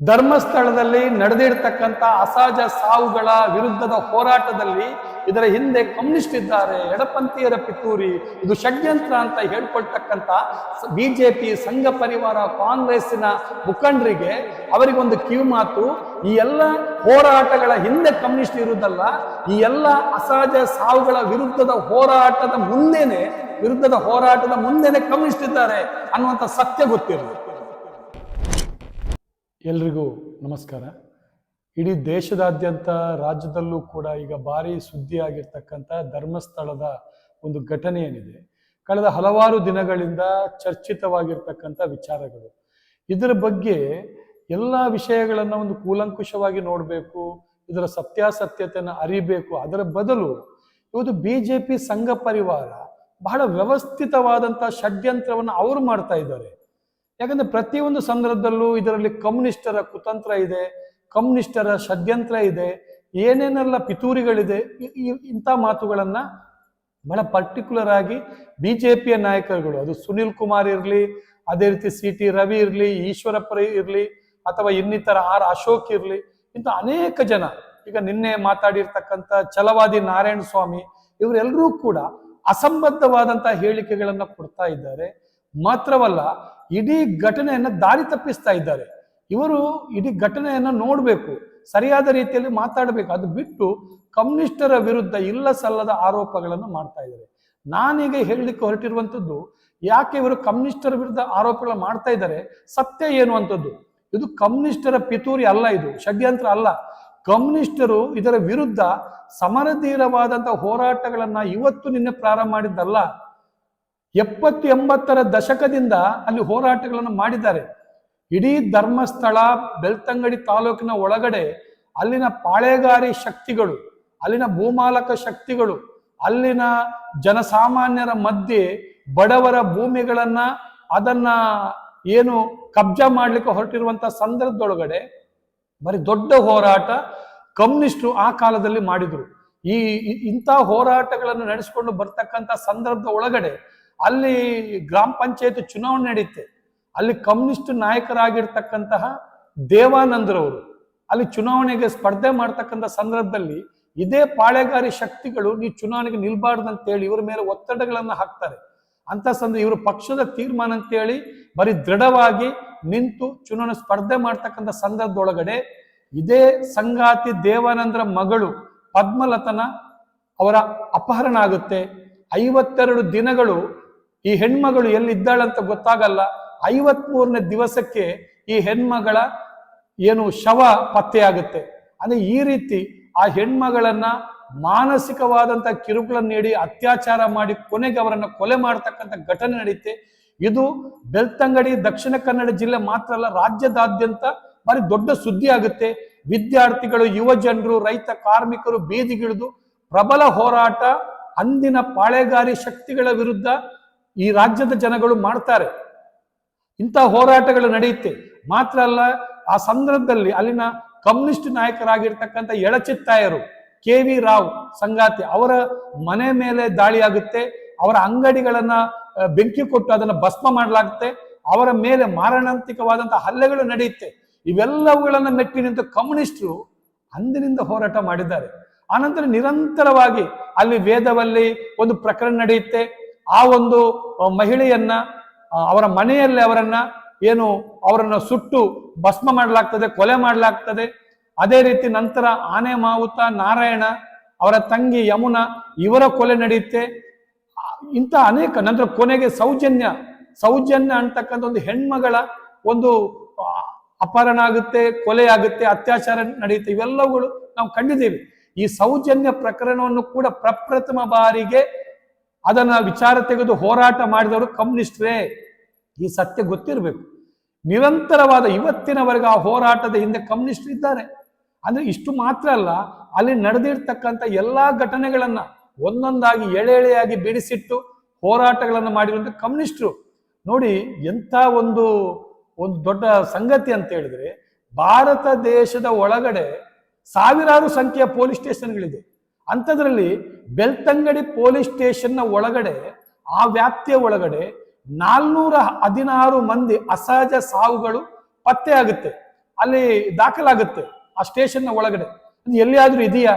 ಧರ್ಮಸ್ಥಳದಲ್ಲಿ ನಡೆದಿರ್ತಕ್ಕಂಥ ಅಸಹಜ ಸಾವುಗಳ ವಿರುದ್ಧದ ಹೋರಾಟದಲ್ಲಿ ಇದರ ಹಿಂದೆ ಕಮ್ಯುನಿಸ್ಟ್ ಇದ್ದಾರೆ, ಎಡಪಂಥೀಯರ ಪಿತೂರಿ, ಇದು ಷಡ್ಯಂತ್ರ ಅಂತ ಹೇಳ್ಕೊಳ್ತಕ್ಕಂಥ ಬಿಜೆಪಿ, ಸಂಘ ಪರಿವಾರ, ಕಾಂಗ್ರೆಸ್ಸಿನ ಮುಖಂಡರಿಗೆ ಅವರಿಗೊಂದು ಕಿವಿಮಾತು, ಈ ಎಲ್ಲ ಹೋರಾಟಗಳ ಹಿಂದೆ ಕಮ್ಯುನಿಸ್ಟ್ ಇರುವುದಲ್ಲ, ಈ ಎಲ್ಲ ಅಸಹಜ ಸಾವುಗಳ ವಿರುದ್ಧದ ಹೋರಾಟದ ಮುಂದೆನೆ ಕಮ್ಯುನಿಸ್ಟ್ ಇದ್ದಾರೆ ಅನ್ನುವಂಥ ಸತ್ಯ ಗೊತ್ತಿರಲಿ. ಎಲ್ರಿಗೂ ನಮಸ್ಕಾರ. ಇಡೀ ದೇಶದಾದ್ಯಂತ ರಾಜ್ಯದಲ್ಲೂ ಕೂಡ ಈಗ ಭಾರಿ ಸುದ್ದಿ ಆಗಿರ್ತಕ್ಕಂಥ ಧರ್ಮಸ್ಥಳದ ಒಂದು ಘಟನೆ ಏನಿದೆ, ಕಳೆದ ಹಲವಾರು ದಿನಗಳಿಂದ ಚರ್ಚಿತವಾಗಿರ್ತಕ್ಕಂಥ ವಿಚಾರಗಳು. ಇದರ ಬಗ್ಗೆ ಎಲ್ಲ ವಿಷಯಗಳನ್ನು ಒಂದು ಕೂಲಂಕುಷವಾಗಿ ನೋಡಬೇಕು, ಇದರ ಸತ್ಯಾಸತ್ಯತೆಯನ್ನು ಅರಿಬೇಕು. ಅದರ ಬದಲು ಇವತ್ತು ಬಿಜೆಪಿ, ಸಂಘ ಪರಿವಾರ ಬಹಳ ವ್ಯವಸ್ಥಿತವಾದಂಥ ಷಡ್ಯಂತ್ರವನ್ನು ಅವರು ಮಾಡ್ತಾ ಇದ್ದಾರೆ. ಯಾಕಂದ್ರೆ ಪ್ರತಿಯೊಂದು ಸಂದರ್ಭದಲ್ಲೂ ಇದರಲ್ಲಿ ಕಮ್ಯುನಿಸ್ಟರ ಕುತಂತ್ರ ಇದೆ, ಕಮ್ಯುನಿಸ್ಟರ ಷಡ್ಯಂತ್ರ ಇದೆ, ಏನೇನೆಲ್ಲ ಪಿತೂರಿಗಳಿದೆ. ಇಂಥ ಮಾತುಗಳನ್ನ ಬಹಳ ಪರ್ಟಿಕ್ಯುಲರ್ ಆಗಿ ಬಿಜೆಪಿಯ ನಾಯಕರುಗಳು, ಅದು ಸುನಿಲ್ ಕುಮಾರ್ ಇರಲಿ, ಅದೇ ರೀತಿ CT ರವಿ ಇರಲಿ, ಈಶ್ವರಪ್ಪ ಇರಲಿ, ಅಥವಾ ಇನ್ನಿತರ R ಅಶೋಕ್ ಇರಲಿ, ಇಂಥ ಅನೇಕ ಜನ, ಈಗ ನಿನ್ನೆ ಮಾತಾಡಿರ್ತಕ್ಕಂಥ ಛಲವಾದಿ ನಾರಾಯಣ ಸ್ವಾಮಿ, ಇವರೆಲ್ಲರೂ ಕೂಡ ಅಸಂಬದ್ಧವಾದಂತಹ ಹೇಳಿಕೆಗಳನ್ನ ಕೊಡ್ತಾ ಇದ್ದಾರೆ. ಮಾತ್ರವಲ್ಲ, ಇಡೀ ಘಟನೆಯನ್ನ ದಾರಿ ತಪ್ಪಿಸ್ತಾ ಇದ್ದಾರೆ. ಇವರು ಇಡೀ ಘಟನೆಯನ್ನ ನೋಡ್ಬೇಕು, ಸರಿಯಾದ ರೀತಿಯಲ್ಲಿ ಮಾತಾಡಬೇಕು. ಅದು ಬಿಟ್ಟು ಕಮ್ಯುನಿಸ್ಟರ ವಿರುದ್ಧ ಇಲ್ಲ ಸಲ್ಲದ ಆರೋಪಗಳನ್ನು ಮಾಡ್ತಾ ಇದ್ದಾರೆ. ನಾನೀಗ ಹೇಳಲಿಕ್ಕೆ ಹೊರಟಿರುವಂಥದ್ದು, ಯಾಕೆ ಇವರು ಕಮ್ಯುನಿಸ್ಟರ ವಿರುದ್ಧ ಆರೋಪಗಳನ್ನು ಮಾಡ್ತಾ ಇದ್ದಾರೆ, ಸತ್ಯ ಏನು ಅಂತದ್ದು. ಇದು ಕಮ್ಯುನಿಸ್ಟರ ಪಿತೂರಿ ಅಲ್ಲ, ಇದು ಷಡ್ಯಂತ್ರ ಅಲ್ಲ. ಕಮ್ಯುನಿಸ್ಟರು ಇದರ ವಿರುದ್ಧ ಸಮರಧೀರವಾದಂತಹ ಹೋರಾಟಗಳನ್ನ ಇವತ್ತು ನಿನ್ನೆ ಪ್ರಾರಂಭ ಮಾಡಿದ್ದಲ್ಲ. 70-80ರ ದಶಕದಿಂದ ಅಲ್ಲಿ ಹೋರಾಟಗಳನ್ನು ಮಾಡಿದ್ದಾರೆ. ಇಡೀ ಧರ್ಮಸ್ಥಳ, ಬೆಳ್ತಂಗಡಿ ತಾಲೂಕಿನ ಒಳಗಡೆ ಅಲ್ಲಿನ ಪಾಳೆಗಾರಿ ಶಕ್ತಿಗಳು, ಅಲ್ಲಿನ ಭೂಮಾಲಕ ಶಕ್ತಿಗಳು, ಅಲ್ಲಿನ ಜನಸಾಮಾನ್ಯರ ಮಧ್ಯೆ ಬಡವರ ಭೂಮಿಗಳನ್ನ ಅದನ್ನ ಏನು ಕಬ್ಜಾ ಮಾಡ್ಲಿಕ್ಕೆ ಹೊರಟಿರುವಂತ ಸಂದರ್ಭದೊಳಗಡೆ ಬರೀ ದೊಡ್ಡ ಹೋರಾಟ ಕಮ್ಯುನಿಸ್ಟರು ಆ ಕಾಲದಲ್ಲಿ ಮಾಡಿದ್ರು. ಇಂಥ ಹೋರಾಟಗಳನ್ನು ನಡೆಸಿಕೊಂಡು ಬರ್ತಕ್ಕಂಥ ಸಂದರ್ಭದ ಒಳಗಡೆ ಅಲ್ಲಿ ಗ್ರಾಮ ಪಂಚಾಯತ್ ಚುನಾವಣೆ ನಡೆಯುತ್ತೆ. ಅಲ್ಲಿ ಕಮ್ಯುನಿಸ್ಟ್ ನಾಯಕರಾಗಿರ್ತಕ್ಕಂತಹ ದೇವಾನಂದರವರು ಅಲ್ಲಿ ಚುನಾವಣೆಗೆ ಸ್ಪರ್ಧೆ ಮಾಡ್ತಕ್ಕಂಥ ಸಂದರ್ಭದಲ್ಲಿ ಇದೇ ಪಾಳೆಗಾರಿ ಶಕ್ತಿಗಳು ನೀವು ಚುನಾವಣೆಗೆ ನಿಲ್ಬಾರ್ದಂತೇಳಿ ಇವರ ಮೇಲೆ ಒತ್ತಡಗಳನ್ನ ಹಾಕ್ತಾರೆ. ಅಂತ ಸಂದರ್ಭ ಇವರು ಪಕ್ಷದ ತೀರ್ಮಾನ ಅಂತೇಳಿ ಬರೀ ದೃಢವಾಗಿ ನಿಂತು ಚುನಾವಣೆ ಸ್ಪರ್ಧೆ ಮಾಡ್ತಕ್ಕಂಥ ಸಂದರ್ಭದೊಳಗಡೆ ಇದೇ ಸಂಗಾತಿ ದೇವಾನಂದರ ಮಗಳು ಪದ್ಮಲತನ ಅವರ ಅಪಹರಣ ಆಗುತ್ತೆ. 52 ದಿನಗಳು ಈ ಹೆಣ್ಮಗಳು ಎಲ್ಲಿದ್ದಾಳಂತ ಗೊತ್ತಾಗಲ್ಲ. 53ನೇ ದಿವಸಕ್ಕೆ ಈ ಹೆಣ್ಮಗಳ ಏನು ಶವ ಪತ್ತೆಯಾಗುತ್ತೆ. ಅಂದ್ರೆ ಈ ರೀತಿ ಆ ಹೆಣ್ಮಗಳನ್ನ ಮಾನಸಿಕವಾದಂತ ಕಿರುಕುಳನ್ನು ನೀಡಿ ಅತ್ಯಾಚಾರ ಮಾಡಿ ಕೊನೆಗೆ ಅವರನ್ನ ಕೊಲೆ ಮಾಡತಕ್ಕಂಥ ಘಟನೆ ನಡೆಯುತ್ತೆ. ಇದು ಬೆಳ್ತಂಗಡಿ, ದಕ್ಷಿಣ ಕನ್ನಡ ಜಿಲ್ಲೆ ಮಾತ್ರ ಅಲ್ಲ, ರಾಜ್ಯದಾದ್ಯಂತ ಬಾರಿ ದೊಡ್ಡ ಸುದ್ದಿ ಆಗುತ್ತೆ. ವಿದ್ಯಾರ್ಥಿಗಳು, ಯುವ ಜನರು, ರೈತ ಕಾರ್ಮಿಕರು ಬೀದಿಗಿಳಿದು ಪ್ರಬಲ ಹೋರಾಟ ಅಂದಿನ ಪಾಳೆಗಾರಿ ಶಕ್ತಿಗಳ ವಿರುದ್ಧ ಈ ರಾಜ್ಯದ ಜನಗಳು ಮಾಡ್ತಾರೆ. ಇಂಥ ಹೋರಾಟಗಳು ನಡೆಯುತ್ತೆ. ಮಾತ್ರ ಅಲ್ಲ, ಆ ಸಂದರ್ಭದಲ್ಲಿ ಅಲ್ಲಿನ ಕಮ್ಯುನಿಸ್ಟ್ ನಾಯಕರಾಗಿರ್ತಕ್ಕಂಥ ಎಳಚಿತ್ತಾಯರು, KV ರಾವ್ ಸಂಗಾತಿ, ಅವರ ಮನೆ ಮೇಲೆ ದಾಳಿ ಆಗುತ್ತೆ. ಅವರ ಅಂಗಡಿಗಳನ್ನ ಬೆಂಕಿ ಕೊಟ್ಟು ಅದನ್ನ ಭಸ್ಮ ಮಾಡಲಾಗುತ್ತೆ. ಅವರ ಮೇಲೆ ಮಾರಣಾಂತಿಕವಾದಂತಹ ಹಲ್ಲೆಗಳು ನಡೆಯುತ್ತೆ. ಇವೆಲ್ಲವುಗಳನ್ನ ಮೆಟ್ಟಿ ನಿಂತು ಕಮ್ಯುನಿಸ್ಟರು ಅಂದಿನಿಂದ ಹೋರಾಟ ಮಾಡಿದ್ದಾರೆ. ಆನಂತರ ನಿರಂತರವಾಗಿ ಅಲ್ಲಿ ವೇದವಲ್ಲಿ ಒಂದು ಪ್ರಕರಣ ನಡೆಯುತ್ತೆ. ಆ ಒಂದು ಮಹಿಳೆಯನ್ನ ಅವರ ಮನೆಯಲ್ಲಿ ಅವರನ್ನ ಸುಟ್ಟು ಭಸ್ಮ ಮಾಡಲಾಗ್ತದೆ, ಕೊಲೆ ಮಾಡಲಾಗ್ತದೆ. ಅದೇ ರೀತಿ ನಂತರ ಆನೆ ಮಾವುತ ನಾರಾಯಣ, ಅವರ ತಂಗಿ ಯಮುನಾ, ಇವರ ಕೊಲೆ ನಡೆಯುತ್ತೆ. ಇಂಥ ಅನೇಕ, ನಂತರ ಕೊನೆಗೆ ಸೌಜನ್ಯ ಅಂತಕ್ಕಂಥ ಒಂದು ಹೆಣ್ಮಗಳ ಒಂದು ಅಪಹರಣ ಆಗುತ್ತೆ, ಕೊಲೆ ಆಗುತ್ತೆ, ಅತ್ಯಾಚಾರ ನಡೆಯುತ್ತೆ. ಇವೆಲ್ಲವುಗಳು ನಾವು ಕಂಡಿದ್ದೇವೆ. ಈ ಸೌಜನ್ಯ ಪ್ರಕರಣವನ್ನು ಕೂಡ ಪ್ರಪ್ರಥಮ ಬಾರಿಗೆ ಅದನ್ನ ವಿಚಾರ ತೆಗೆದು ಹೋರಾಟ ಮಾಡಿದವರು ಕಮ್ಯುನಿಸ್ಟ್ರೇ. ಈ ಸತ್ಯ ಗೊತ್ತಿರಬೇಕು. ನಿರಂತರವಾದ ಇವತ್ತಿನವರೆಗೆ ಆ ಹೋರಾಟದ ಹಿಂದೆ ಕಮ್ಯುನಿಸ್ಟ್ ಇದ್ದಾರೆ. ಅಂದ್ರೆ ಇಷ್ಟು ಮಾತ್ರ ಅಲ್ಲ, ಅಲ್ಲಿ ನಡೆದಿರ್ತಕ್ಕಂಥ ಎಲ್ಲಾ ಘಟನೆಗಳನ್ನ ಒಂದೊಂದಾಗಿ ಎಳೆಯಾಗಿ ಬಿಡಿಸಿಟ್ಟು ಹೋರಾಟಗಳನ್ನು ಮಾಡಿರುವಂತ ಕಮ್ಯುನಿಸ್ಟರು. ನೋಡಿ ಎಂಥ ಒಂದು ದೊಡ್ಡ ಸಂಗತಿ ಅಂತ ಹೇಳಿದ್ರೆ, ಭಾರತ ದೇಶದ ಒಳಗಡೆ ಸಾವಿರಾರು ಸಂಖ್ಯೆಯ ಪೊಲೀಸ್ ಸ್ಟೇಷನ್ಗಳಿದೆ. ಅಂಥದ್ರಲ್ಲಿ ಬೆಳ್ತಂಗಡಿ ಪೊಲೀಸ್ ಸ್ಟೇಷನ್ನ ಒಳಗಡೆ, ಆ ವ್ಯಾಪ್ತಿಯ ಒಳಗಡೆ 416 ಮಂದಿ ಅಸಹಜ ಸಾವುಗಳು ಪತ್ತೆ ಆಗುತ್ತೆ. ಅಲ್ಲಿ ದಾಖಲಾಗುತ್ತೆ ಆ ಸ್ಟೇಷನ್ನ ಒಳಗಡೆ. ಎಲ್ಲಿಯಾದ್ರೂ ಇದೆಯಾ?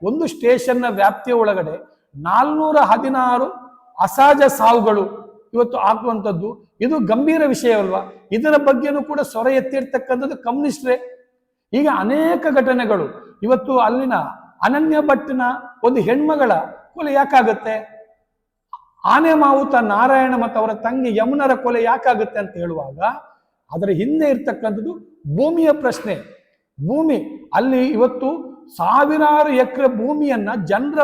ಒಂದು ಸ್ಟೇಷನ್ನ ವ್ಯಾಪ್ತಿಯ ಒಳಗಡೆ 416 ಅಸಹಜ ಸಾವುಗಳು ಇವತ್ತು ಆಗುವಂಥದ್ದು, ಇದು ಗಂಭೀರ ವಿಷಯವಲ್ವಾ? ಇದರ ಬಗ್ಗೆನೂ ಕೂಡ ಸ್ವರ ಎತ್ತಿರ್ತಕ್ಕಂಥದ್ದು ಕಮ್ಯುನಿಸ್ಟ್ರೇ. ಈಗ ಅನೇಕ ಘಟನೆಗಳು ಇವತ್ತು ಅಲ್ಲಿನ ಅನನ್ಯ ಭಟ್ನ ಒಂದು ಹೆಣ್ಮಗಳ ಕೊಲೆ ಯಾಕಾಗತ್ತೆ? ಆನೆ ಮಾವುತ ನಾರಾಯಣ ಮತ್ತು ಅವರ ತಂಗಿ ಯಮುನರ ಕೊಲೆ ಯಾಕಾಗುತ್ತೆ ಅಂತ ಹೇಳುವಾಗ ಅದರ ಹಿಂದೆ ಇರ್ತಕ್ಕಂಥದ್ದು ಭೂಮಿಯ ಪ್ರಶ್ನೆ. ಭೂಮಿ ಅಲ್ಲಿ ಇವತ್ತು ಸಾವಿರಾರು ಎಕರೆ ಭೂಮಿಯನ್ನ ಜನರ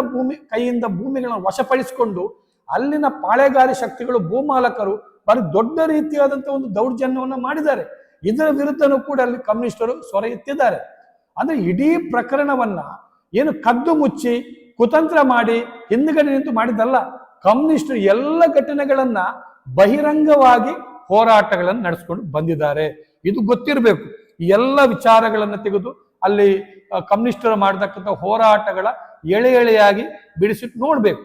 ಕೈಯಿಂದ ಭೂಮಿಗಳನ್ನು ವಶಪಡಿಸಿಕೊಂಡು ಅಲ್ಲಿನ ಪಾಳೆಗಾರಿ ಶಕ್ತಿಗಳು, ಭೂಮಾಲಕರು ಬಹಳ ದೊಡ್ಡ ರೀತಿಯಾದಂತಹ ಒಂದು ದೌರ್ಜನ್ಯವನ್ನು ಮಾಡಿದ್ದಾರೆ. ಇದರ ವಿರುದ್ಧನೂ ಕೂಡ ಅಲ್ಲಿ ಕಮ್ಯುನಿಸ್ಟರು ಸ್ವರ ಎತ್ತಿದ್ದಾರೆ. ಅಂದ್ರೆ ಇಡೀ ಪ್ರಕರಣವನ್ನ ಏನು ಕದ್ದು ಮುಚ್ಚಿ ಕುತಂತ್ರ ಮಾಡಿ ಹಿಂದ್ಗಡೆ ನಿಂತು ಮಾಡಿದ್ದಲ್ಲ. ಕಮ್ಯುನಿಸ್ಟರು ಎಲ್ಲ ಘಟನೆಗಳನ್ನ ಬಹಿರಂಗವಾಗಿ ಹೋರಾಟಗಳನ್ನು ನಡೆಸ್ಕೊಂಡು ಬಂದಿದ್ದಾರೆ. ಇದು ಗೊತ್ತಿರಬೇಕು. ಈ ಎಲ್ಲ ವಿಚಾರಗಳನ್ನು ತೆಗೆದು ಅಲ್ಲಿ ಕಮ್ಯುನಿಸ್ಟರು ಮಾಡತಕ್ಕಂಥ ಹೋರಾಟಗಳ ಎಳೆ ಎಳೆಯಾಗಿ ಬಿಡಿಸಿ ನೋಡ್ಬೇಕು.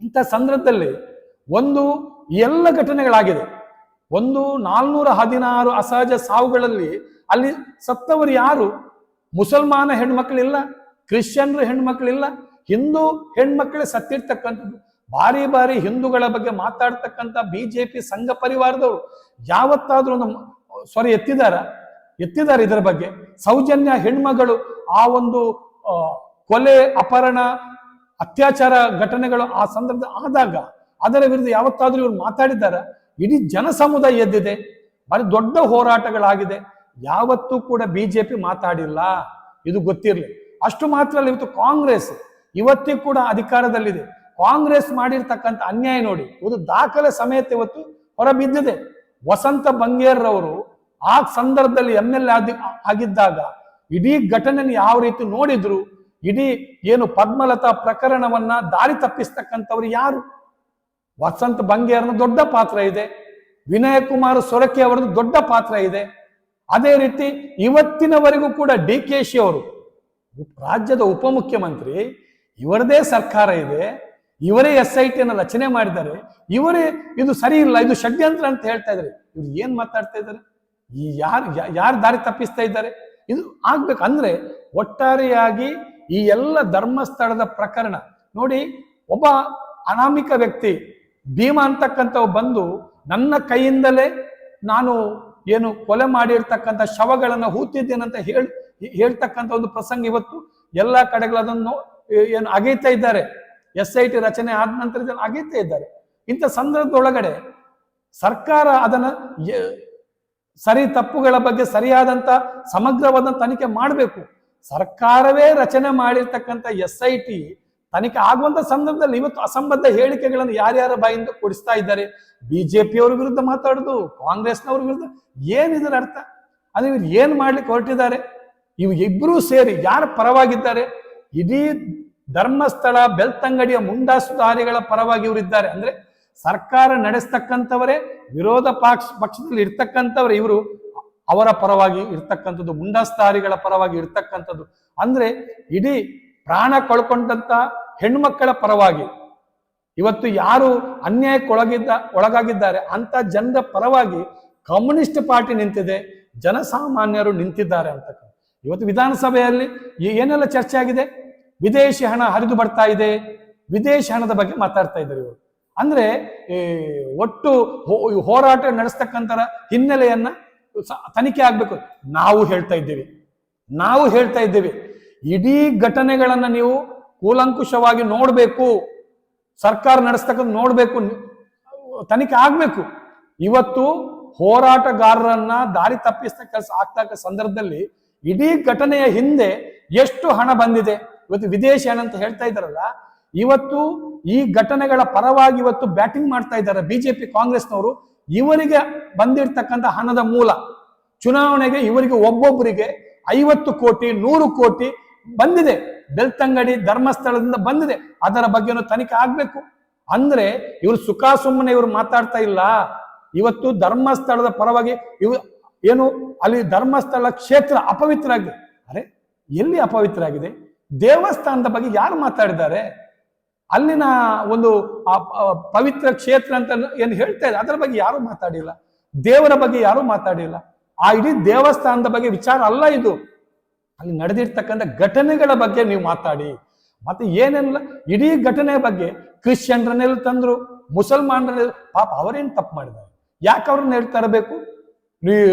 ಇಂಥ ಸಂದರ್ಭದಲ್ಲಿ ಒಂದು ಎಲ್ಲ ಘಟನೆಗಳಾಗಿದೆ. ಒಂದು 416 ಅಸಹಜ ಸಾವುಗಳಲ್ಲಿ ಅಲ್ಲಿ ಸತ್ತವರು ಯಾರು? ಮುಸಲ್ಮಾನ ಹೆಣ್ಮಕ್ಳಿಲ್ಲ, ಕ್ರಿಶ್ಚಿಯನ್ರು ಹೆಣ್ಮಕ್ಳಿಲ್ಲ, ಹಿಂದೂ ಹೆಣ್ಮಕ್ಳೇ ಸತ್ತಿರ್ತಕ್ಕಂಥದ್ದು. ಬಾರಿ ಬಾರಿ ಹಿಂದೂಗಳ ಬಗ್ಗೆ ಮಾತಾಡ್ತಕ್ಕಂಥ ಬಿಜೆಪಿ ಸಂಘ ಪರಿವಾರದವರು ಯಾವತ್ತಾದ್ರೂ ಒಂದು ಸ್ವರ ಎತ್ತಿದ್ದಾರೆ ಇದರ ಬಗ್ಗೆ? ಸೌಜನ್ಯ ಹೆಣ್ಮಗಳು ಆ ಒಂದು ಕೊಲೆ, ಅಪಹರಣ, ಅತ್ಯಾಚಾರ ಘಟನೆಗಳು ಆ ಸಂದರ್ಭ ಆದಾಗ ಅದರ ವಿರುದ್ಧ ಯಾವತ್ತಾದ್ರೂ ಇವರು ಮಾತಾಡಿದ್ದಾರ? ಇಡೀ ಜನ ಸಮುದಾಯ ಎದ್ದಿದೆ, ಬಹಳ ದೊಡ್ಡ ಹೋರಾಟಗಳಾಗಿದೆ. ಯಾವತ್ತೂ ಕೂಡ ಬಿಜೆಪಿ ಮಾತಾಡಿಲ್ಲ. ಇದು ಗೊತ್ತಿರಲಿ. ಅಷ್ಟು ಮಾತ್ರ ಅಲ್ಲ, ಇವತ್ತು ಕಾಂಗ್ರೆಸ್ ಇವತ್ತಿಗೂ ಕೂಡ ಅಧಿಕಾರದಲ್ಲಿದೆ. ಕಾಂಗ್ರೆಸ್ ಮಾಡಿರ್ತಕ್ಕಂಥ ಅನ್ಯಾಯ ನೋಡಿ, ಇದು ದಾಖಲೆ ಸಮೇತ ಇವತ್ತು ಹೊರಬಿದ್ದಿದೆ. ವಸಂತ ಬಂಗೇರ್ರವರು ಆ ಸಂದರ್ಭದಲ್ಲಿ MLA ಆಗಿದ್ದಾಗ ಇಡೀ ಘಟನೆಯನ್ನು ಯಾವ ರೀತಿ ನೋಡಿದ್ರು, ಇಡೀ ಏನು ಪದ್ಮಲತಾ ಪ್ರಕರಣವನ್ನ ದಾರಿ ತಪ್ಪಿಸ್ತಕ್ಕಂಥವ್ರು ಯಾರು? ವಸಂತ ಬಂಗೇರ್ನ ದೊಡ್ಡ ಪಾತ್ರ ಇದೆ, ವಿನಯ್ ಕುಮಾರ್ ಸೊರಕೆ ಅವರದ್ದು ದೊಡ್ಡ ಪಾತ್ರ ಇದೆ. ಅದೇ ರೀತಿ ಇವತ್ತಿನವರೆಗೂ ಕೂಡ DKಶಿ ಅವರು ರಾಜ್ಯದ ಉಪಮುಖ್ಯಮಂತ್ರಿ, ಇವರದೇ ಸರ್ಕಾರ ಇದೆ, ಇವರೇ SIT ಅನ್ನು ರಚನೆ ಮಾಡಿದ್ದಾರೆ, ಇವರೇ ಇದು ಸರಿ ಇಲ್ಲ, ಇದು ಷಡ್ಯಂತ್ರ ಅಂತ ಹೇಳ್ತಾ ಇದ್ದಾರೆ. ಇವ್ರು ಏನ್ ಮಾತಾಡ್ತಾ ಇದ್ದಾರೆ? ಈ ಯಾರು ದಾರಿ ತಪ್ಪಿಸ್ತಾ ಇದ್ದಾರೆ? ಇದು ಆಗ್ಬೇಕು. ಅಂದ್ರೆ ಒಟ್ಟಾರೆಯಾಗಿ ಈ ಎಲ್ಲ ಧರ್ಮಸ್ಥಳದ ಪ್ರಕರಣ ನೋಡಿ, ಒಬ್ಬ ಅನಾಮಿಕ ವ್ಯಕ್ತಿ ಭೀಮಾ ಅಂತಕ್ಕಂಥವ್ ಬಂದು ನನ್ನ ಕೈಯಿಂದಲೇ ನಾನು ಏನು ಕೊಲೆ ಮಾಡಿರ್ತಕ್ಕಂಥ ಶವಗಳನ್ನ ಹೂತಿದ್ದೇನಂತ ಹೇಳ್ತಕ್ಕಂಥ ಒಂದು ಪ್ರಸಂಗ ಇವತ್ತು ಎಲ್ಲಾ ಕಡೆಗಳು ಅದನ್ನು ಏನು ಅಗೈತಾ ಇದ್ದಾರೆ. SIT ರಚನೆ ಆದ ನಂತರ ಇದನ್ನು ಅಗೈತಾ ಇದ್ದಾರೆ. ಇಂಥ ಸಂದರ್ಭದೊಳಗಡೆ ಸರ್ಕಾರ ಅದನ್ನ ಸರಿ ತಪ್ಪುಗಳ ಬಗ್ಗೆ ಸರಿಯಾದಂತ ಸಮಗ್ರವಾದ ತನಿಖೆ ಮಾಡಬೇಕು. ಸರ್ಕಾರವೇ ರಚನೆ ಮಾಡಿರ್ತಕ್ಕಂಥ SIT ತನಿಖೆ ಆಗುವಂತ ಸಂದರ್ಭದಲ್ಲಿ ಇವತ್ತು ಅಸಂಬದ್ಧ ಹೇಳಿಕೆಗಳನ್ನು ಯಾರ್ಯಾರ ಬಾಯಿಂದ ಕೊಡಿಸ್ತಾ ಇದ್ದಾರೆ. ಬಿಜೆಪಿಯವ್ರ ವಿರುದ್ಧ ಮಾತಾಡುದು, ಕಾಂಗ್ರೆಸ್ನವ್ರ ವಿರುದ್ಧ. ಏನಿದ್ರ ಅರ್ಥ? ಅದು ಇವ್ರು ಏನ್ ಮಾಡ್ಲಿಕ್ಕೆ ಹೊರಟಿದ್ದಾರೆ? ಇವು ಇಬ್ರು ಸೇರಿ ಯಾರ ಪರವಾಗಿದ್ದಾರೆ? ಇಡೀ ಧರ್ಮಸ್ಥಳ ಬೆಳ್ತಂಗಡಿಯ ಮುಂಡಾಸುಧಾರಿಗಳ ಪರವಾಗಿ ಇವರಿದ್ದಾರೆ. ಅಂದ್ರೆ ಸರ್ಕಾರ ನಡೆಸ್ತಕ್ಕಂಥವರೇ, ವಿರೋಧ ಪಕ್ಷದಲ್ಲಿ ಇರ್ತಕ್ಕಂಥವ್ರೆ ಇವರು ಅವರ ಪರವಾಗಿ ಇರ್ತಕ್ಕಂಥದ್ದು, ಮುಂಡಾಸುಧಾರಿಗಳ ಪರವಾಗಿ ಇರ್ತಕ್ಕಂಥದ್ದು. ಅಂದ್ರೆ ಇಡೀ ಪ್ರಾಣ ಕಳ್ಕೊಂಡಂತ ಹೆಣ್ಮಕ್ಕಳ ಪರವಾಗಿ ಇವತ್ತು ಯಾರು ಅನ್ಯಾಯಕ್ಕೆ ಒಳಗಾಗಿದ್ದಾರೆ ಅಂತ ಜನರ ಪರವಾಗಿ ಕಮ್ಯುನಿಸ್ಟ್ ಪಾರ್ಟಿ ನಿಂತಿದೆ, ಜನಸಾಮಾನ್ಯರು ನಿಂತಿದ್ದಾರೆ ಅಂತ. ಇವತ್ತು ವಿಧಾನಸಭೆಯಲ್ಲಿ ಏನೆಲ್ಲ ಚರ್ಚೆ ಆಗಿದೆ? ವಿದೇಶಿ ಹಣ ಹರಿದು ಬರ್ತಾ ಇದೆ, ವಿದೇಶಿ ಹಣದ ಬಗ್ಗೆ ಮಾತಾಡ್ತಾ ಇದ್ದಾರೆ ಇವರು. ಅಂದ್ರೆ ಒಟ್ಟು ಹೋರಾಟ ನಡೆಸ್ತಕ್ಕಂಥ ಹಿನ್ನೆಲೆಯನ್ನ ತನಿಖೆ ಆಗ್ಬೇಕು. ನಾವು ಹೇಳ್ತಾ ಇದ್ದೇವೆ ಇಡೀ ಘಟನೆಗಳನ್ನ ನೀವು ಕೂಲಂಕುಷವಾಗಿ ನೋಡ್ಬೇಕು, ಸರ್ಕಾರ ನಡೆಸ್ತಕ್ಕಂಥ ನೋಡ್ಬೇಕು, ತನಿಖೆ ಆಗ್ಬೇಕು. ಇವತ್ತು ಹೋರಾಟಗಾರರನ್ನ ದಾರಿ ತಪ್ಪಿಸ್ತ ಕೆಲಸ ಆಗ್ತಕ್ಕ ಸಂದರ್ಭದಲ್ಲಿ ಇಡೀ ಘಟನೆಯ ಹಿಂದೆ ಎಷ್ಟು ಹಣ ಬಂದಿದೆ? ಇವತ್ತು ವಿದೇಶಿ ಹಣ ಅಂತ ಹೇಳ್ತಾ ಇದ್ದಾರಲ್ಲ, ಇವತ್ತು ಈ ಘಟನೆಗಳ ಪರವಾಗಿ ಇವತ್ತು ಬ್ಯಾಟಿಂಗ್ ಮಾಡ್ತಾ ಇದ್ದಾರೆ ಬಿಜೆಪಿ ಕಾಂಗ್ರೆಸ್ನವರು. ಇವರಿಗೆ ಬಂದಿರ್ತಕ್ಕಂಥ ಹಣದ ಮೂಲ, ಚುನಾವಣೆಗೆ ಇವರಿಗೆ ಒಬ್ಬೊಬ್ಬರಿಗೆ 50 ಕೋಟಿ 100 ಕೋಟಿ ಬಂದಿದೆ, ಬೆಳ್ತಂಗಡಿ ಧರ್ಮಸ್ಥಳದಿಂದ ಬಂದಿದೆ. ಅದರ ಬಗ್ಗೆನೂ ತನಿಖೆ ಆಗ್ಬೇಕು. ಅಂದ್ರೆ ಇವರು ಸುಖ ಸುಮ್ಮನೆ ಇವರು ಮಾತಾಡ್ತಾ ಇಲ್ಲ. ಇವತ್ತು ಧರ್ಮಸ್ಥಳದ ಪರವಾಗಿ ಏನು ಅಲ್ಲಿ ಧರ್ಮಸ್ಥಳ ಕ್ಷೇತ್ರ ಅಪವಿತ್ರ ಆಗಿದೆ. ಅರೆ, ಎಲ್ಲಿ ಅಪವಿತ್ರ ಆಗಿದೆ? ದೇವಸ್ಥಾನದ ಬಗ್ಗೆ ಯಾರು ಮಾತಾಡಿದ್ದಾರೆ? ಅಲ್ಲಿನ ಒಂದು ಪವಿತ್ರ ಕ್ಷೇತ್ರ ಅಂತ ಏನು ಹೇಳ್ತಾ ಇದೆ, ಅದರ ಬಗ್ಗೆ ಯಾರು ಮಾತಾಡಿಲ್ಲ. ದೇವರ ಬಗ್ಗೆ ಯಾರು ಮಾತಾಡಿಲ್ಲ. ಆ ಇಡೀ ದೇವಸ್ಥಾನದ ಬಗ್ಗೆ ವಿಚಾರ ಅಲ್ಲ ಇದು. ಅಲ್ಲಿ ನಡೆದಿರ್ತಕ್ಕಂಥ ಘಟನೆಗಳ ಬಗ್ಗೆ ನೀವು ಮಾತಾಡಿ. ಮತ್ತೆ ಏನೆಲ್ಲ ಇಡೀ ಘಟನೆ ಬಗ್ಗೆ ಕ್ರಿಶ್ಚಿಯನ್ರನ್ನೆಲ್ಲ ತಂದ್ರು, ಮುಸಲ್ಮಾನರನ್ನೆಲ್ಲ, ಪಾಪ ಅವರೇನು ತಪ್ಪು ಮಾಡಿದ್ದಾರೆ, ಯಾಕೆ ಅವ್ರನ್ನ ಹೇಳ್ತಾ ಇರಬೇಕು?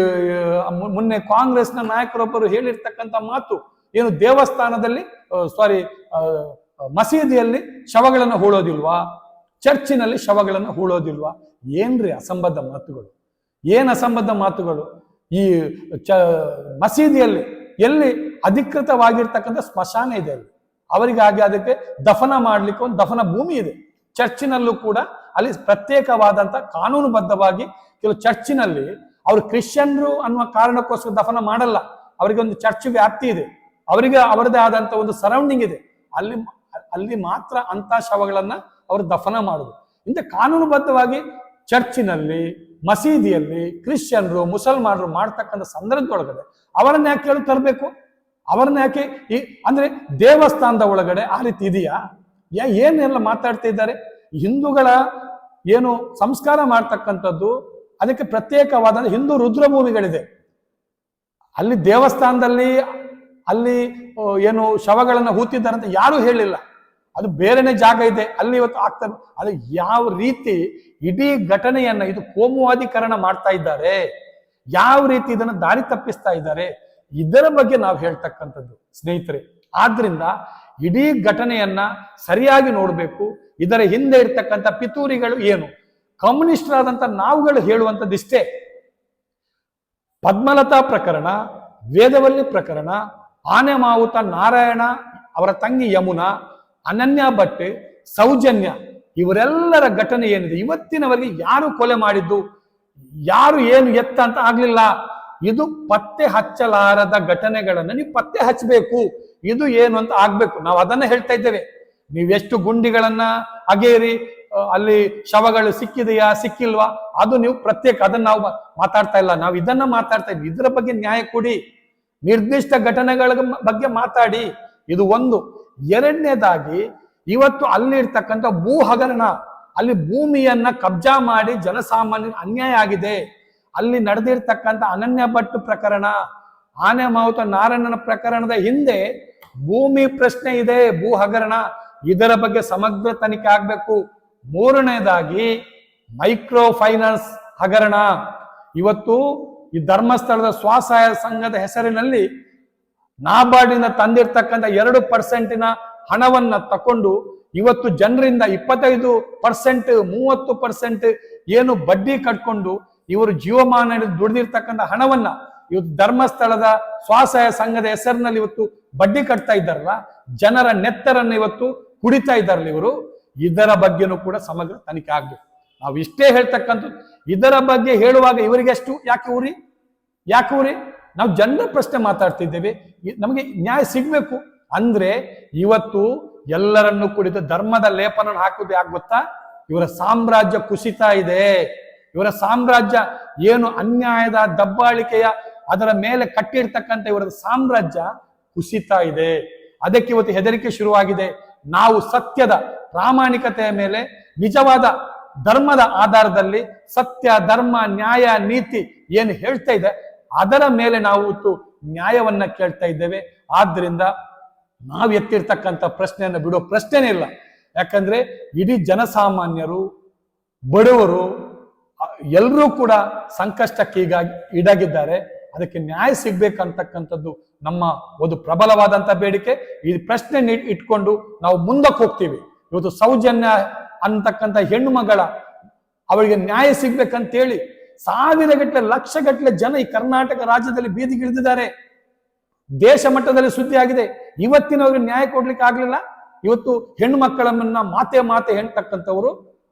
ಮೊನ್ನೆ ಕಾಂಗ್ರೆಸ್ನ ನಾಯಕರೊಬ್ಬರು ಹೇಳಿರ್ತಕ್ಕಂಥ ಮಾತು ಏನು, ದೇವಸ್ಥಾನದಲ್ಲಿ ಮಸೀದಿಯಲ್ಲಿ ಶವಗಳನ್ನು ಹೂಳೋದಿಲ್ವಾ, ಚರ್ಚಿನಲ್ಲಿ ಶವಗಳನ್ನು ಹೂಳೋದಿಲ್ವಾ? ಏನ್ರಿ ಅಸಂಬದ್ಧ ಮಾತುಗಳು, ಏನ್ ಅಸಂಬದ್ಧ ಮಾತುಗಳು? ಈ ಮಸೀದಿಯಲ್ಲಿ ಎಲ್ಲಿ ಅಧಿಕೃತವಾಗಿರ್ತಕ್ಕಂಥ ಸ್ಮಶಾನ ಇದೆ, ಅವರಿಗಾಗಿ ಅದಕ್ಕೆ ದಫನ ಮಾಡ್ಲಿಕ್ಕೆ ಒಂದು ದಫನ ಭೂಮಿ ಇದೆ. ಚರ್ಚಿನಲ್ಲೂ ಕೂಡ ಅಲ್ಲಿ ಪ್ರತ್ಯೇಕವಾದಂತ ಕಾನೂನುಬದ್ಧವಾಗಿ ಕೆಲವು ಚರ್ಚಿನಲ್ಲಿ ಅವರು ಕ್ರಿಶ್ಚಿಯನ್ರು ಅನ್ನುವ ಕಾರಣಕ್ಕೋಸ್ಕರ ದಫನ ಮಾಡಲ್ಲ. ಅವರಿಗೆ ಒಂದು ಚರ್ಚ್ ವ್ಯಾಪ್ತಿ ಇದೆ, ಅವರಿಗೆ ಅವರದೇ ಆದಂತ ಒಂದು ಸರೌಂಡಿಂಗ್ ಇದೆ. ಅಲ್ಲಿ ಮಾತ್ರ ಅಂತ ಶವಗಳನ್ನ ಅವರು ದಫನ ಮಾಡುದು. ಇಂಥ ಕಾನೂನುಬದ್ಧವಾಗಿ ಚರ್ಚಿನಲ್ಲಿ, ಮಸೀದಿಯಲ್ಲಿ ಕ್ರಿಶ್ಚಿಯನ್ರು, ಮುಸಲ್ಮಾನರು ಮಾಡ್ತಕ್ಕಂಥ ಸಂದರ್ಭದೊಳಗಡೆ ಅವರನ್ನ ಯಾಕೆ ಕೇಳಿ ತರಬೇಕು? ಅವರನ್ನ ಯಾಕೆ ಅಂದ್ರೆ ದೇವಸ್ಥಾನದ ಒಳಗಡೆ ಆ ರೀತಿ ಇದೆಯಾ? ಏನೆಲ್ಲ ಮಾತಾಡ್ತಾ ಇದ್ದಾರೆ? ಹಿಂದೂಗಳ ಏನು ಸಂಸ್ಕಾರ ಮಾಡ್ತಕ್ಕಂಥದ್ದು, ಅದಕ್ಕೆ ಪ್ರತ್ಯೇಕವಾದ ಹಿಂದೂ ರುದ್ರಭೂಮಿಗಳಿದೆ. ಅಲ್ಲಿ ದೇವಸ್ಥಾನದಲ್ಲಿ ಅಲ್ಲಿ ಏನು ಶವಗಳನ್ನ ಹೂತಿದ್ದಾರೆ ಅಂತ ಯಾರು ಹೇಳಿಲ್ಲ. ಅದು ಬೇರೆನೆ ಜಾಗ ಇದೆ, ಅಲ್ಲಿ ಇವತ್ತು ಆಗ್ತಾರೆ. ಅದು ಯಾವ ರೀತಿ ಇಡೀ ಘಟನೆಯನ್ನ ಇದು ಕೋಮುವಾದೀಕರಣ ಮಾಡ್ತಾ ಇದ್ದಾರೆ, ಯಾವ ರೀತಿ ಇದನ್ನ ದಾರಿ ತಪ್ಪಿಸ್ತಾ ಇದ್ದಾರೆ, ಇದರ ಬಗ್ಗೆ ನಾವು ಹೇಳ್ತಕ್ಕಂಥದ್ದು ಸ್ನೇಹಿತರೆ. ಆದ್ರಿಂದ ಇಡೀ ಘಟನೆಯನ್ನ ಸರಿಯಾಗಿ ನೋಡ್ಬೇಕು. ಇದರ ಹಿಂದೆ ಇರ್ತಕ್ಕಂಥ ಪಿತೂರಿಗಳು ಏನು, ಕಮ್ಯುನಿಸ್ಟರಾದಂತ ನಾವುಗಳು ಹೇಳುವಂಥದ್ದಿಷ್ಟೇ. ಪದ್ಮಲತಾ ಪ್ರಕರಣ, ವೇದವಲ್ಲಿ ಪ್ರಕರಣ, ಆನೆ ಮಾವುತ ನಾರಾಯಣ ಅವರ ತಂಗಿ ಯಮುನಾ, ಅನನ್ಯ ಭಟ್, ಸೌಜನ್ಯ, ಇವರೆಲ್ಲರ ಘಟನೆ ಏನಿದೆ ಇವತ್ತಿನವರೆಗೆ ಯಾರು ಕೊಲೆ ಮಾಡಿದ್ದು, ಯಾರು ಏನು ಎತ್ತ ಅಂತ ಆಗ್ಲಿಲ್ಲ. ಇದು ಪತ್ತೆ ಹಚ್ಚಲಾರದ ಘಟನೆಗಳನ್ನ ನೀವು ಪತ್ತೆ ಹಚ್ಚಬೇಕು. ಇದು ಏನು ಅಂತ ಆಗ್ಬೇಕು. ನಾವು ಅದನ್ನ ಹೇಳ್ತಾ ಇದ್ದೇವೆ. ನೀವೆಷ್ಟು ಗುಂಡಿಗಳನ್ನ ಅಗೇರಿ ಅಲ್ಲಿ ಶವಗಳು ಸಿಕ್ಕಿದೆಯಾ ಸಿಕ್ಕಿಲ್ವಾ ಅದು ನೀವು ಪ್ರತ್ಯೇಕ, ಅದನ್ನ ನಾವು ಮಾತಾಡ್ತಾ ಇಲ್ಲ. ನಾವು ಇದನ್ನ ಮಾತಾಡ್ತಾ ಇದ್ವಿ. ಇದರ ಬಗ್ಗೆ ನ್ಯಾಯ ಕೊಡಿ, ನಿರ್ದಿಷ್ಟ ಘಟನೆಗಳ ಬಗ್ಗೆ ಮಾತಾಡಿ. ಇದು ಒಂದು. ಎರಡನೇದಾಗಿ ಇವತ್ತು ಅಲ್ಲಿರ್ತಕ್ಕಂಥ ಭೂ ಹಗರಣ, ಅಲ್ಲಿ ಭೂಮಿಯನ್ನ ಕಬ್ಜಾ ಮಾಡಿ ಜನಸಾಮಾನ್ಯರ ಅನ್ಯಾಯ ಆಗಿದೆ. ಅಲ್ಲಿ ನಡೆದಿರ್ತಕ್ಕಂಥ ಅನನ್ಯ ಭಟ್ ಪ್ರಕರಣ, ಆನೆ ಮಾವುತ ನಾರಾಯಣನ ಪ್ರಕರಣದ ಹಿಂದೆ ಭೂಮಿ ಪ್ರಶ್ನೆ ಇದೆ, ಭೂ ಹಗರಣ. ಇದರ ಬಗ್ಗೆ ಸಮಗ್ರ ತನಿಖೆ ಆಗ್ಬೇಕು. ಮೂರನೇದಾಗಿ ಮೈಕ್ರೋ ಫೈನಾನ್ಸ್ ಹಗರಣ. ಇವತ್ತು ಈ ಧರ್ಮಸ್ಥಳದ ಸ್ವಸಹಾಯ ಸಂಘದ ಹೆಸರಿನಲ್ಲಿ ನಾಬಾರ್ಡಿಂದ ತಂದಿರ್ತಕ್ಕಂಥ 2% ಹಣವನ್ನ ತಕೊಂಡು ಇವತ್ತು ಜನರಿಂದ 25%, 30% ಏನು ಬಡ್ಡಿ ಕಟ್ಕೊಂಡು ಇವರು ಜೀವಮಾನ ದುಡಿದಿರ್ತಕ್ಕಂಥ ಹಣವನ್ನ ಇವತ್ತು ಧರ್ಮಸ್ಥಳದ ಸ್ವಸಹಾಯ ಸಂಘದ ಹೆಸರಿನಲ್ಲಿ ಇವತ್ತು ಬಡ್ಡಿ ಕಟ್ತಾ ಇದ್ದಾರಲ್ಲ, ಜನರ ನೆತ್ತರನ್ನ ಇವತ್ತು ಕುಡಿತಾ ಇದ್ದಾರಲ್ಲ ಇವರು. ಇದರ ಬಗ್ಗೆನೂ ಕೂಡ ಸಮಗ್ರ ತನಿಖೆ ಆಗ್ಬೇಕು. ನಾವು ಇಷ್ಟೇ ಹೇಳ್ತಕ್ಕಂಥದ್ದು. ಇದರ ಬಗ್ಗೆ ಹೇಳುವಾಗ ಇವರಿಗೆ ಅಷ್ಟು ಯಾಕೆ ಊರಿ ನಾವು ಜನರ ಪ್ರಶ್ನೆ ಮಾತಾಡ್ತಿದ್ದೇವೆ. ನಮಗೆ ನ್ಯಾಯ ಸಿಗ್ಬೇಕು ಅಂದ್ರೆ ಇವತ್ತು ಎಲ್ಲರನ್ನು ಕುಡಿದು ಧರ್ಮದ ಲೇಪನ ಹಾಕುದು ಯಾಕೆ ಗೊತ್ತಾ? ಇವರ ಸಾಮ್ರಾಜ್ಯ ಕುಸಿತಾ ಇದೆ. ಇವರ ಸಾಮ್ರಾಜ್ಯ ಏನು ಅನ್ಯಾಯದ ದಬ್ಬಾಳಿಕೆಯ ಅದರ ಮೇಲೆ ಕಟ್ಟಿರ್ತಕ್ಕಂಥ ಇವರ ಸಾಮ್ರಾಜ್ಯ ಕುಸಿತಾ ಇದೆ. ಅದಕ್ಕೆ ಇವತ್ತು ಹೆದರಿಕೆ ಶುರುವಾಗಿದೆ. ನಾವು ಸತ್ಯದ ಪ್ರಾಮಾಣಿಕತೆಯ ಮೇಲೆ, ನಿಜವಾದ ಧರ್ಮದ ಆಧಾರದಲ್ಲಿ ಸತ್ಯ, ಧರ್ಮ, ನ್ಯಾಯ, ನೀತಿ ಏನು ಹೇಳ್ತಾ ಇದೆ ಅದರ ಮೇಲೆ ನಾವು ಇವತ್ತು ನ್ಯಾಯವನ್ನ ಕೇಳ್ತಾ ಇದ್ದೇವೆ. ಆದ್ರಿಂದ ನಾವು ಎತ್ತಿರ್ತಕ್ಕಂಥ ಪ್ರಶ್ನೆಯನ್ನು ಬಿಡೋ ಪ್ರಶ್ನೆನೇ ಇಲ್ಲ. ಯಾಕಂದ್ರೆ ಇಡೀ ಜನಸಾಮಾನ್ಯರು, ಬಡವರು ಎಲ್ಲರೂ ಕೂಡ ಸಂಕಷ್ಟಕ್ಕೆ ಈಡಾಗಿದ್ದಾರೆ. ಅದಕ್ಕೆ ನ್ಯಾಯ ಸಿಗ್ಬೇಕಂತಕ್ಕಂಥದ್ದು ನಮ್ಮ ಒಂದು ಪ್ರಬಲವಾದಂತ ಬೇಡಿಕೆ. ಈ ಪ್ರಶ್ನೆ ಇಟ್ಕೊಂಡು ನಾವು ಮುಂದಕ್ಕೆ ಹೋಗ್ತೀವಿ. ಇವತ್ತು ಸೌಜನ್ಯ ಅಂತಕ್ಕಂಥ ಹೆಣ್ಣು ಮಗಳ ಅವಳಿಗೆ ನ್ಯಾಯ ಸಿಗ್ಬೇಕಂತೇಳಿ ಸಾವಿರಗಟ್ಟಲೆ, ಲಕ್ಷಗಟ್ಟಲೆ ಜನ ಈ ಕರ್ನಾಟಕ ರಾಜ್ಯದಲ್ಲಿ ಬೀದಿಗಿಳಿದಿದ್ದಾರೆ. ದೇಶ ಮಟ್ಟದಲ್ಲಿ ಸುದ್ದಿ ಆಗಿದೆ. ಇವತ್ತಿನವ್ರಿಗೆ ನ್ಯಾಯ ಕೊಡ್ಲಿಕ್ಕೆ ಆಗ್ಲಿಲ್ಲ. ಇವತ್ತು ಹೆಣ್ಣು ಮಕ್ಕಳನ್ನ ಮಾತೆ ಹೇಳ್ತಕ್ಕಂಥವ್ರು,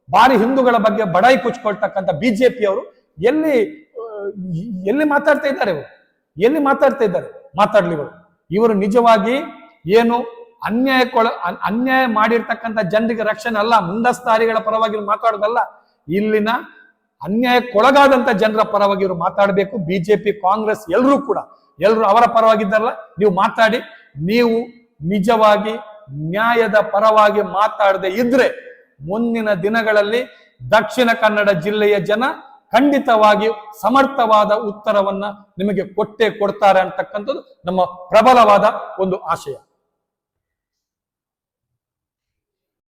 ಬಾರಿ ಹಿಂದೂಗಳ ಬಗ್ಗೆ ಬಡಾಯಿ ಕುಚ್ಕೊಳ್ತಕ್ಕಂಥ ಬಿಜೆಪಿ ಅವರು ಎಲ್ಲಿ ಮಾತಾಡ್ತಾ ಇದ್ದಾರೆ? ಎಲ್ಲಿ ಮಾತಾಡ್ತಾ ಇದ್ದಾರೆ? ಮಾತಾಡ್ಲಿ ಇವರು ನಿಜವಾಗಿ ಏನು ಅನ್ಯಾಯ ಮಾಡಿರ್ತಕ್ಕಂಥ ಜನರಿಗೆ ರಕ್ಷಣೆ ಅಲ್ಲ, ಮುಂದಸ್ತಾರಿಗಳ ಪರವಾಗಿ ಮಾತಾಡೋದಲ್ಲ, ಇಲ್ಲಿನ ಅನ್ಯಾಯಕ್ಕೊಳಗಾದಂತ ಜನರ ಪರವಾಗಿ ಇವರು ಮಾತಾಡಬೇಕು. ಬಿಜೆಪಿ, ಕಾಂಗ್ರೆಸ್ ಎಲ್ಲರೂ ಅವರ ಪರವಾಗಿದ್ದಾರಲ್ಲ, ನೀವು ಮಾತಾಡಿ. ನೀವು ನಿಜವಾಗಿ ನ್ಯಾಯದ ಪರವಾಗಿ ಮಾತಾಡದೆ ಇದ್ರೆ ಮುಂದಿನ ದಿನಗಳಲ್ಲಿ ದಕ್ಷಿಣ ಕನ್ನಡ ಜಿಲ್ಲೆಯ ಜನ ಖಂಡಿತವಾಗಿ ಸಮರ್ಥವಾದ ಉತ್ತರವನ್ನ ನಿಮಗೆ ಕೊಟ್ಟೇ ಕೊಡ್ತಾರೆ ಅಂತಕ್ಕಂಥದ್ದು ನಮ್ಮ ಪ್ರಬಲವಾದ ಒಂದು ಆಶಯ.